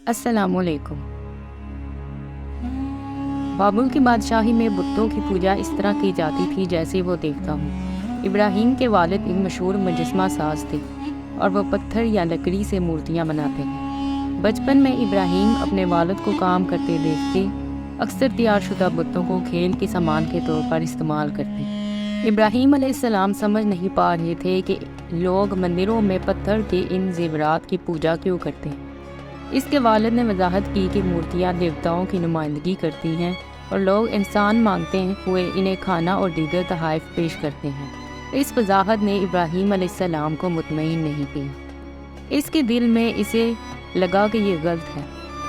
السلام علیکم۔ بابل کی بادشاہی میں بتوں کی پوجا اس طرح کی جاتی تھی جیسے وہ دیکھتا ہوں۔ ابراہیم کے والد ایک مشہور مجسمہ ساز تھے اور وہ پتھر یا لکڑی سے مورتیاں بناتے ہیں۔ بچپن میں ابراہیم اپنے والد کو کام کرتے دیکھتے اکثر تیار شدہ بتوں کو کھیل کے سامان کے طور پر استعمال کرتے۔ ابراہیم علیہ السلام سمجھ نہیں پا رہے تھے کہ لوگ مندروں میں پتھر کے ان زیورات کی پوجا کیوں کرتے ہیں۔ اس کے والد نے وضاحت کی کہ مورتیاں دیوتاؤں کی نمائندگی کرتی ہیں اور لوگ انسان مانگتے ہوئے انہیں کھانا اور دیگر تحائف پیش کرتے ہیں۔ اس وضاحت نے ابراہیم علیہ السلام کو مطمئن نہیں کیا۔ اس کے دل میں اسے لگا کہ یہ غلط ہے۔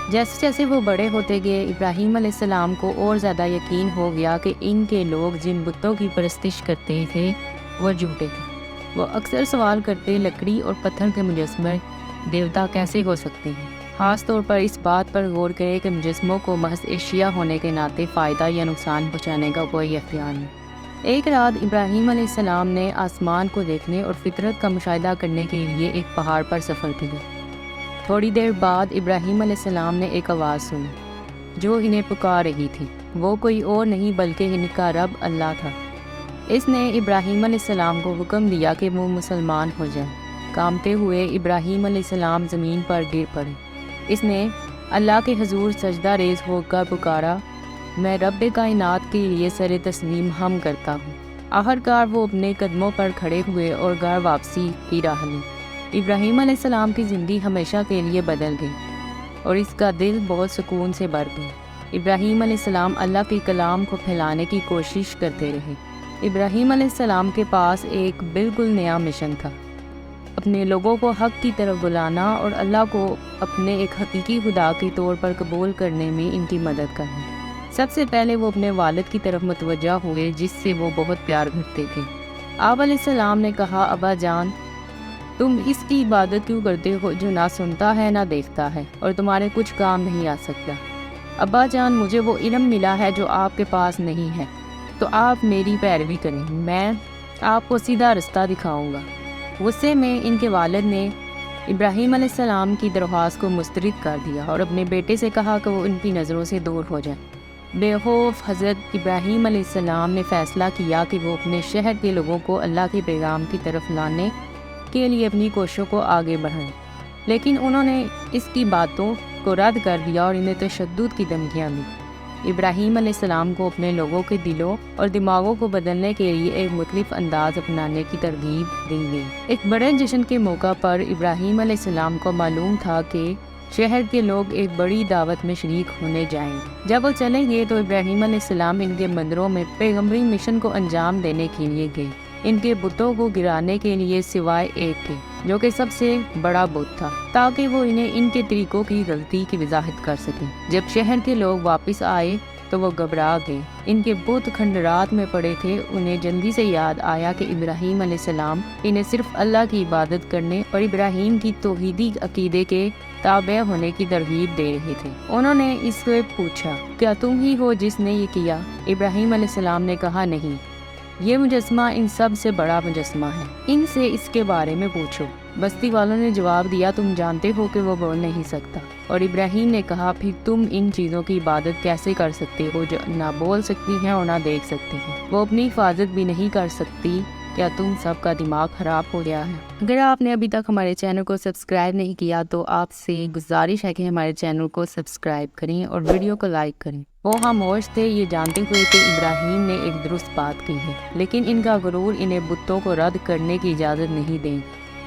جیسے جیسے وہ بڑے ہوتے گئے، ابراہیم علیہ السلام کو اور زیادہ یقین ہو گیا کہ ان کے لوگ جن بتوں کی پرستش کرتے تھے وہ جھوٹے تھے۔ وہ اکثر سوال کرتے، لکڑی اور پتھر کے مجسمے دیوتا کیسے ہو سکتے ہیں؟ خاص طور پر اس بات پر غور کرے کہ مجسموں کو محض اشیاء ہونے کے ناطے فائدہ یا نقصان پہنچانے کا کوئی اختیار نہیں۔ ایک رات ابراہیم علیہ السلام نے آسمان کو دیکھنے اور فطرت کا مشاہدہ کرنے کے لیے ایک پہاڑ پر سفر کیا۔ تھوڑی دیر بعد ابراہیم علیہ السلام نے ایک آواز سنی جو انہیں پکار رہی تھی۔ وہ کوئی اور نہیں بلکہ ان کا رب اللہ تھا۔ اس نے ابراہیم علیہ السلام کو حکم دیا کہ وہ مسلمان ہو جائیں۔ کانپتے ہوئے ابراہیم علیہ السلام زمین پر گر پڑے۔ اس نے اللہ کے حضور سجدہ ریز ہو کر پکارا، میں رب کائنات کے لیے سر تسلیم ہم کرتا ہوں۔ آخرکار وہ اپنے قدموں پر کھڑے ہوئے اور گھر واپسی کی راہ لی۔ ابراہیم علیہ السلام کی زندگی ہمیشہ کے لیے بدل گئی اور اس کا دل بہت سکون سے بھر گیا۔ ابراہیم علیہ السلام اللہ کے کلام کو پھیلانے کی کوشش کرتے رہے۔ ابراہیم علیہ السلام کے پاس ایک بالکل نیا مشن تھا، اپنے لوگوں کو حق کی طرف بلانا اور اللہ کو اپنے ایک حقیقی خدا کے طور پر قبول کرنے میں ان کی مدد کرنا۔ سب سے پہلے وہ اپنے والد کی طرف متوجہ ہوئے جس سے وہ بہت پیار کرتے تھے۔ آپ علیہ السلام نے کہا، ابا جان، تم اس کی عبادت کیوں کرتے ہو جو نہ سنتا ہے نہ دیکھتا ہے اور تمہارے کچھ کام نہیں آ سکتا؟ ابا جان، مجھے وہ علم ملا ہے جو آپ کے پاس نہیں ہے، تو آپ میری پیروی کریں، میں آپ کو سیدھا رستہ دکھاؤں گا۔ غصے میں ان کے والد نے ابراہیم علیہ السلام کی درخواست کو مسترد کر دیا اور اپنے بیٹے سے کہا کہ وہ ان کی نظروں سے دور ہو جائے۔ بے خوف حضرت ابراہیم علیہ السلام نے فیصلہ کیا کہ وہ اپنے شہر کے لوگوں کو اللہ کے پیغام کی طرف لانے کے لیے اپنی کوششوں کو آگے بڑھائیں، لیکن انہوں نے اس کی باتوں کو رد کر دیا اور انہیں تشدد کی دھمکیاں دی۔ ابراہیم علیہ السلام کو اپنے لوگوں کے دلوں اور دماغوں کو بدلنے کے لیے ایک مختلف انداز اپنانے کی ترغیب دی گئی۔ ایک بڑے جشن کے موقع پر ابراہیم علیہ السلام کو معلوم تھا کہ شہر کے لوگ ایک بڑی دعوت میں شریک ہونے جائیں گے۔ جب وہ چلے گئے تو ابراہیم علیہ السلام ان کے مندروں میں پیغمبری مشن کو انجام دینے کے لیے گئے، ان کے بتوں کو گرانے کے لیے سوائے ایک کے جو کہ سب سے بڑا بت تھا، تاکہ وہ انہیں ان کے طریقوں کی غلطی کی وضاحت کر سکیں۔ جب شہر کے لوگ واپس آئے تو وہ گھبرا گئے۔ ان کے بت کھنڈرات میں پڑے تھے۔ انہیں جلدی سے یاد آیا کہ ابراہیم علیہ السلام انہیں صرف اللہ کی عبادت کرنے اور ابراہیم کی توحیدی عقیدے کے تابع ہونے کی ترغیب دے رہے تھے۔ انہوں نے اس سے پوچھا، کیا تم ہی ہو جس نے یہ کیا؟ ابراہیم علیہ السلام نے کہا، نہیں، یہ مجسمہ ان سب سے بڑا مجسمہ ہے، ان سے اس کے بارے میں پوچھو۔ بستی والوں نے جواب دیا، تم جانتے ہو کہ وہ بول نہیں سکتا۔ اور ابراہیم نے کہا، پھر تم ان چیزوں کی عبادت کیسے کر سکتے ہو جو نہ بول سکتی ہیں اور نہ دیکھ سکتی ہیں؟ وہ اپنی حفاظت بھی نہیں کر سکتی۔ کیا تم سب کا دماغ خراب ہو گیا ہے؟ اگر آپ نے ابھی تک ہمارے چینل کو سبسکرائب نہیں کیا تو آپ سے گزارش ہے کہ ہمارے چینل کو سبسکرائب کریں اور ویڈیو کو لائک کریں۔ وہ خاموش تھے، یہ جانتے ہوئے کہ ابراہیم نے ایک درست بات کی ہے، لیکن ان کا غرور انہیں بتوں کو رد کرنے کی اجازت نہیں دیں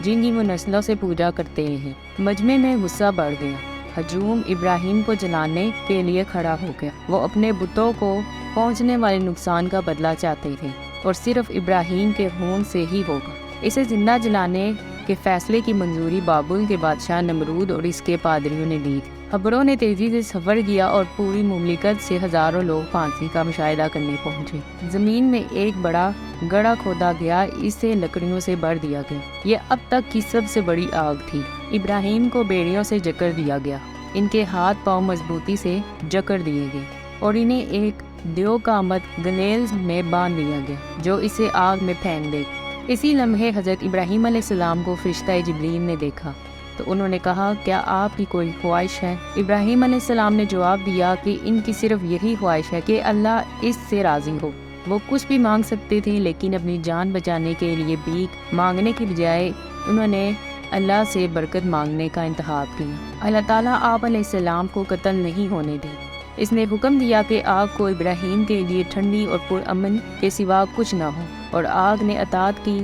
جن کی وہ نسلوں سے پوجا کرتے ہیں۔ مجمع میں غصہ بڑھ گیا۔ ہجوم ابراہیم کو جلانے کے لیے کھڑا ہو گیا۔ وہ اپنے بتوں کو پہنچنے والے نقصان کا بدلہ چاہتے تھے اور صرف ابراہیم کے خون سے ہی ہوگا۔ اسے زندہ جلانے کے فیصلے کی منظوری بابل کے بادشاہ نمرود اور اس کے پادریوں نے دی تھی۔ خبروں نے تیزی سے سفر کیا اور پوری مملکت سے ہزاروں لوگ پھانسی کا مشاہدہ کرنے پہنچے۔ زمین میں ایک بڑا گڑھا کھودا گیا، اسے لکڑیوں سے بھر دیا گیا۔ یہ اب تک کی سب سے بڑی آگ تھی۔ ابراہیم کو بیڑیوں سے جکڑ دیا گیا، ان کے ہاتھ پاؤں مضبوطی سے جکڑ دیے گئے اور انہیں ایک دیو کا آمد گلیل میں باندھ دیا گیا جو اسے آگ میں پھینک دے۔ اسی لمحے حضرت ابراہیم علیہ السلام کو فرشتہ جبریل نے دیکھا۔ تو انہوں نے کہا کیا آپ کی کوئی خواہش ہے؟ ابراہیم علیہ السلام نے جواب دیا کہ ان کی صرف یہی خواہش ہے کہ اللہ اس سے راضی ہو۔ وہ کچھ بھی مانگ سکتے تھے لیکن اپنی جان بچانے کے لیے بھیک مانگنے کی بجائے انہوں نے اللہ سے برکت مانگنے کا انتخاب کیا۔ اللہ تعالیٰ آپ علیہ السلام کو قتل نہیں ہونے دی۔ اس نے حکم دیا کہ آگ کو ابراہیم کے لیے ٹھنڈی اور پرامن کے سوا کچھ نہ ہو، اور آگ نے اطاعت کی،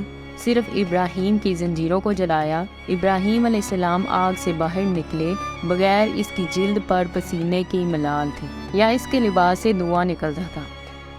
صرف ابراہیم کی زنجیروں کو جلایا۔ ابراہیم علیہ السلام آگ سے باہر نکلے بغیر اس کی جلد پر پسینے کی ملال تھی یا اس کے لباس سے دھواں نکلتا تھا۔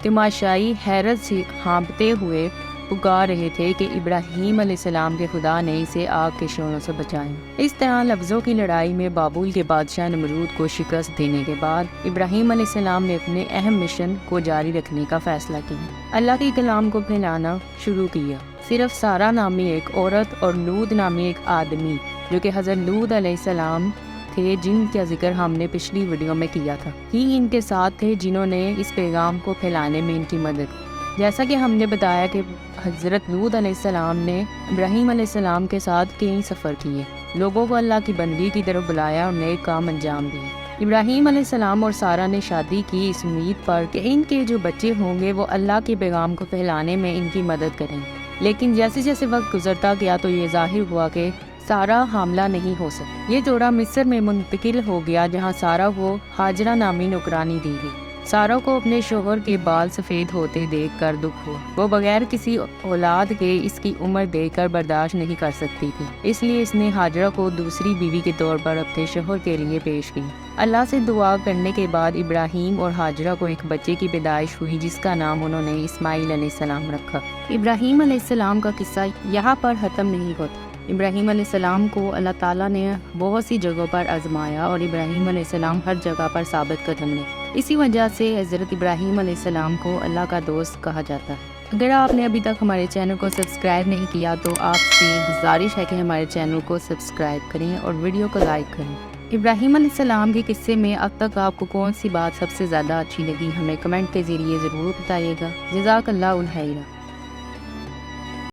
تماشائی حیرت سے ہانپتے ہوئے پکار رہے تھے کہ ابراہیم علیہ السلام کے خدا نے اسے آگ کے شعلوں سے بچایا۔ اس طرح لفظوں کی لڑائی میں بابل کے بادشاہ نمرود کو شکست دینے کے بعد ابراہیم علیہ السلام نے اپنے اہم مشن کو جاری رکھنے کا فیصلہ کیا۔ اللہ کے کلام کو پھیلانا شروع کیا۔ صرف سارہ نامی ایک عورت اور لود نامی ایک آدمی جو کہ حضرت لود علیہ السلام تھے، جن کا ذکر ہم نے پچھلی ویڈیو میں کیا تھا، ہی ان کے ساتھ تھے جنہوں نے اس پیغام کو پھیلانے میں ان کی مدد کی۔ جیسا کہ ہم نے بتایا کہ حضرت لود علیہ السلام نے ابراہیم علیہ السلام کے ساتھ کئی سفر کیے، لوگوں کو اللہ کی بندگی کی طرف بلایا اور نیک کام انجام دیے۔ ابراہیم علیہ السلام اور سارہ نے شادی کی اس امید پر کہ ان کے جو بچے ہوں گے وہ اللہ کے پیغام کو پھیلانے میں ان کی مدد کریں، لیکن جیسے جیسے وقت گزرتا گیا تو یہ ظاہر ہوا کہ سارہ حاملہ نہیں ہو سکی۔ یہ جوڑا مصر میں منتقل ہو گیا جہاں سارہ کو ہاجرہ نامی نوکرانی دی گئی۔ سارہ کو اپنے شوہر کے بال سفید ہوتے دیکھ کر دکھ ہوا۔ وہ بغیر کسی اولاد کے اس کی عمر دیکھ کر برداشت نہیں کر سکتی تھی، اس لیے اس نے ہاجرہ کو دوسری بیوی کے طور پر اپنے شوہر کے لیے پیش کی۔ اللہ سے دعا کرنے کے بعد ابراہیم اور ہاجرہ کو ایک بچے کی پیدائش ہوئی جس کا نام انہوں نے اسماعیل علیہ السلام رکھا۔ ابراہیم علیہ السلام کا قصہ یہاں پر ختم نہیں ہوتا۔ ابراہیم علیہ السلام کو اللہ تعالیٰ نے بہت سی جگہوں پر آزمایا اور ابراہیم علیہ السلام ہر جگہ پر ثابت قدم رہے۔ اسی وجہ سے حضرت ابراہیم علیہ السلام کو اللہ کا دوست کہا جاتا ہے۔ اگر آپ نے ابھی تک ہمارے چینل کو سبسکرائب نہیں کیا تو آپ سے گزارش ہے کہ ہمارے چینل کو سبسکرائب کریں اور ویڈیو کو لائک کریں۔ ابراہیم علیہ السلام کے قصے میں اب تک آپ کو کون سی بات سب سے زیادہ اچھی لگی ہمیں کمنٹ کے ذریعے ضرور بتائیے گا۔ جزاک اللہ الخیر۔